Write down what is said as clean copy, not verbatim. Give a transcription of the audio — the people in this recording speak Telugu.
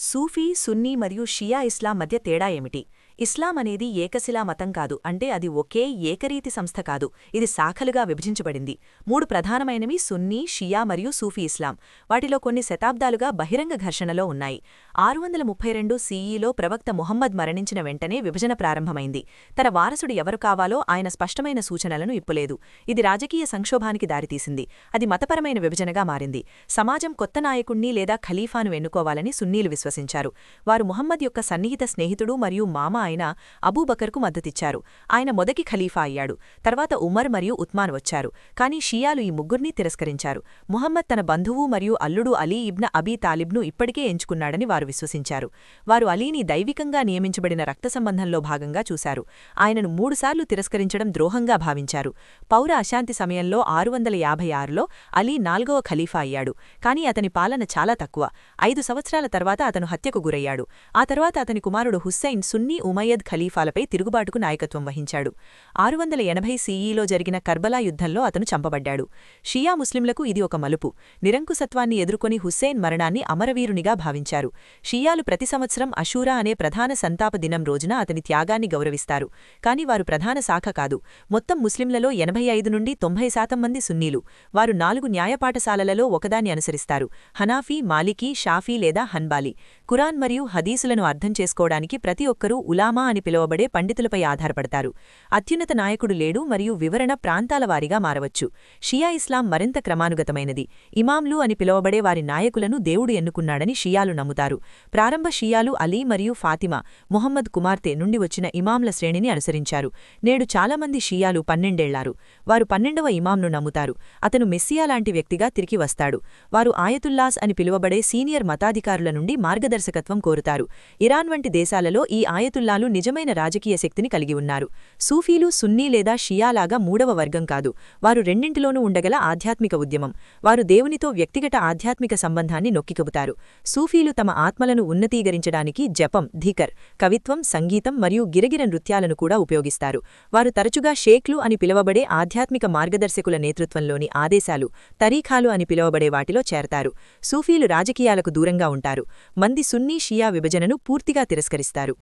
సూఫీ, సున్నీ మరియు షియా ఇస్లాం మధ్య తేడా ఏమిటి? ఇస్లాం అనేది ఏకశిలా మతం కాదు, అంటే అది ఒకే ఏకరీతి సంస్థ కాదు, ఇది శాఖలుగా విభజించబడింది. మూడు ప్రధానమైనవి సున్నీ, షియా మరియు సూఫీ ఇస్లాం. వాటిలో కొన్ని శతాబ్దాలుగా బహిరంగ ఘర్షణలో ఉన్నాయి. 632 CEలో ప్రవక్త ముహమ్మద్ మరణించిన వెంటనే విభజన ప్రారంభమైంది. తన వారసుడు ఎవరు కావాలో ఆయన స్పష్టమైన సూచనలను ఇప్పలేదు. ఇది రాజకీయ సంక్షోభానికి దారితీసింది. అది మతపరమైన విభజనగా మారింది. సమాజం కొత్త నాయకుణ్ణి లేదా ఖలీఫాను ఎన్నుకోవాలని సున్నీలు విశ్వసించారు. వారు ముహమ్మద్ యొక్క సన్నిహిత స్నేహితుడు మరియు మామ అయిన అబూబకర్కు మద్దతిచ్చారు. ఆయన మొదటి ఖలీఫా అయ్యాడు. తర్వాత ఉమర్ మరియు ఉత్మాన్ వచ్చారు. కానీ షియాలు ఈ ముగ్గుర్నీ తిరస్కరించారు. ముహమ్మద్ తన బంధువు మరియు అల్లుడు అలీ ఇబ్న అబీ తాలిబ్ను ఇప్పటికే ఎంచుకున్నాడని వారు విశ్వసించారు. వారు అలీని దైవికంగా నియమించబడిన రక్త సంబంధంలో భాగంగా చూశారు. ఆయనను 3 సార్లు తిరస్కరించడం ద్రోహంగా భావించారు. పౌర అశాంతి సమయంలో 656లో అలీ 4వ ఖలీఫా అయ్యాడు. కానీ అతని పాలన చాలా తక్కువ. 5 సంవత్సరాల తర్వాత అతను హత్యకు గురయ్యాడు. ఆ తర్వాత అతని కుమారుడు హుస్సైన్ సున్నీ ఉమయ్యద్ ఖలీఫాలపై తిరుగుబాటుకు నాయకత్వం వహించాడు. 680 CEలో జరిగిన కర్బలా యుద్ధంలో అతను చంపబడ్డాడు. షియా ముస్లింలకు ఇది ఒక మలుపు. నిరంకుశత్వాన్ని ఎదుర్కొని హుస్సేన్ మరణాన్ని అమరవీరునిగా భావించారు. షియాలు ప్రతి సంవత్సరం అషూరా అనే ప్రధాన సంతాప దినం రోజున అతని త్యాగాన్ని గౌరవిస్తారు. కాని వారు ప్రధాన శాఖ కాదు. మొత్తం ముస్లింలలో 85 నుండి 90% మంది సున్నీలు. వారు 4 న్యాయపాఠశాలలలో ఒకదాన్ని అనుసరిస్తారు: హనాఫీ, మాలికీ, షాఫీ లేదా హన్బాలీ. ఖురాన్ మరియు హదీసులను అర్థం చేసుకోవడానికి ప్రతి ఒక్కరూ ఉలామా అని పిలువబడే పండితులపై ఆధారపడతారు. అత్యున్నత నాయకుడు లేడు మరియు వివరణ ప్రాంతాల వారీగా మారవచ్చు. షియా ఇస్లాం మరింత క్రమానుగతమైనది. ఇమాంలు అని పిలువబడే వారి నాయకులను దేవుడు ఎన్నుకున్నాడని షియాలు నమ్ముతారు. ప్రారంభ షియాలు అలీ మరియు ఫాతిమా, ముహమ్మద్ కుమార్తె నుండి వచ్చిన ఇమాంల శ్రేణిని అనుసరించారు. నేడు చాలామంది షియాలు 12 ఏళ్లారు. వారు 12వ ఇమాంను నమ్ముతారు. అతను మెస్సియా లాంటి వ్యక్తిగా తిరిగి వస్తాడు. వారు ఆయతుల్లాస్ అని పిలువబడే సీనియర్ మతాధికారుల నుండి మార్గదర్శకత్వం కోరుతారు. ఇరాన్ వంటి దేశాలలో ఈ ఆయతుల్లాలు నిజమైన రాజకీయ శక్తిని కలిగి ఉన్నారు. సూఫీలు సున్నీ లేదా షియాలాగా 3వ వర్గం కాదు. వారు రెండింటిలోనూ ఉండగల ఆధ్యాత్మిక ఉద్యమం. వారు దేవునితో వ్యక్తిగత ఆధ్యాత్మిక సంబంధాన్ని నొక్కికబుతారు. సూఫీలు తమ ఆత్మలను ఉన్నతీకరించడానికి జపం, ధికర్, కవిత్వం, సంగీతం మరియు గిరగిర నృత్యాలను కూడా ఉపయోగిస్తారు. వారు తరచుగా షేక్లు అని పిలువబడే ఆధ్యాత్మిక మార్గదర్శకుల నేతృత్వంలోని ఆదేశాలు, తరీఖాలు అని పిలువబడే వాటిలో చేరతారు. సూఫీలు రాజకీయాలకు దూరంగా ఉంటారు. మంది సున్నీ షియా విభజనను పూర్తిగా తిరస్కరిస్తారు.